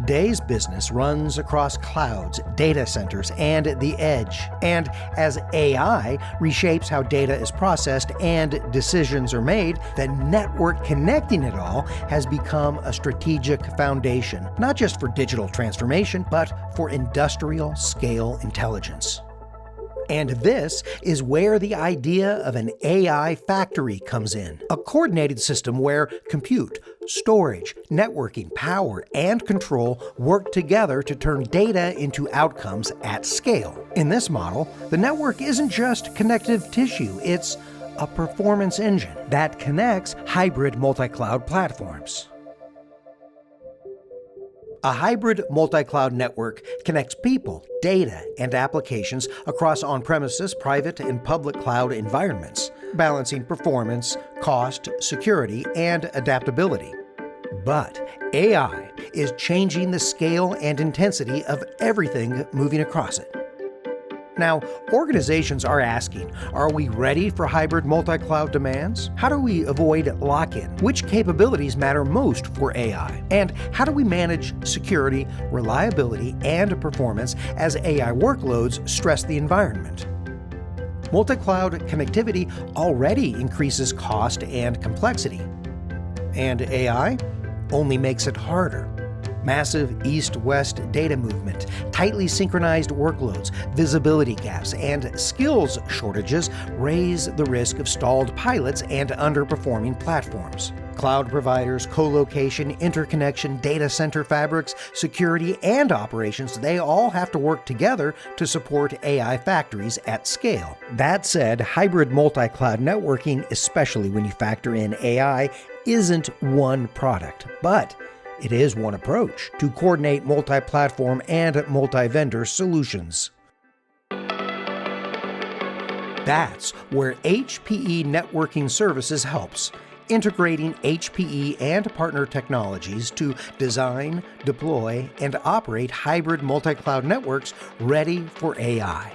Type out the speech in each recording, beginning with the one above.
Today's business runs across clouds, data centers, and the edge. And as AI reshapes how data is processed and decisions are made, the network connecting it all has become a strategic foundation, not just for digital transformation, but for industrial scale intelligence. And this is where the idea of an AI factory comes in. A coordinated system where compute, storage, networking, power, and control work together to turn data into outcomes at scale. In this model, the network isn't just connective tissue, it's a performance engine that connects hybrid multi-cloud platforms. A hybrid multi-cloud network connects people, data, and applications across on-premises, private, and public cloud environments, balancing performance, cost, security, and adaptability. But AI is changing the scale and intensity of everything moving across it. Now, organizations are asking, are we ready for hybrid multi-cloud demands? How do we avoid lock-in? Which capabilities matter most for AI? And how do we manage security, reliability, and performance as AI workloads stress the environment? Multi-cloud connectivity already increases cost and complexity. And AI only makes it harder. Massive east-west data movement, tightly synchronized workloads, visibility gaps, and skills shortages raise the risk of stalled pilots and underperforming platforms. Cloud providers, co-location, interconnection, data center fabrics, security, and operations, they all have to work together to support AI factories at scale. That said, hybrid multi-cloud networking, especially when you factor in AI, isn't one product, but it is one approach to coordinate multi-platform and multi-vendor solutions. That's where HPE Networking Services helps, integrating HPE and partner technologies to design, deploy, and operate hybrid multi-cloud networks ready for AI.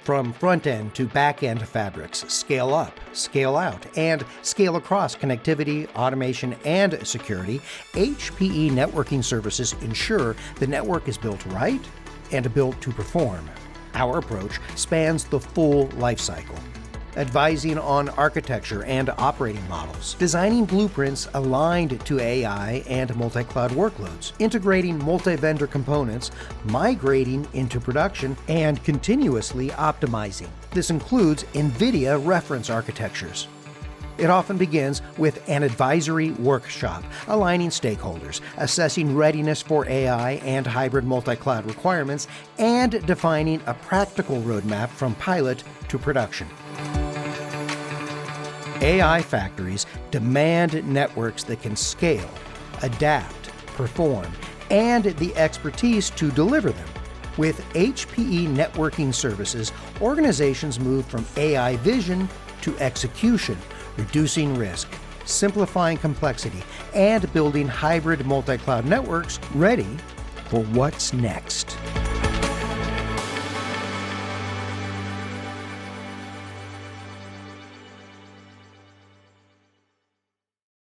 From front-end to back-end fabrics, scale up, scale out, and scale across connectivity, automation, and security, HPE Networking Services ensure the network is built right and built to perform. Our approach spans the full lifecycle, advising on architecture and operating models, designing blueprints aligned to AI and multi-cloud workloads, integrating multi-vendor components, migrating into production, and continuously optimizing. This includes NVIDIA reference architectures. It often begins with an advisory workshop, aligning stakeholders, assessing readiness for AI and hybrid multi-cloud requirements, and defining a practical roadmap from pilot to production. AI factories demand networks that can scale, adapt, perform, and the expertise to deliver them. With HPE Networking Services, organizations move from AI vision to execution, reducing risk, simplifying complexity, and building hybrid multi-cloud networks ready for what's next.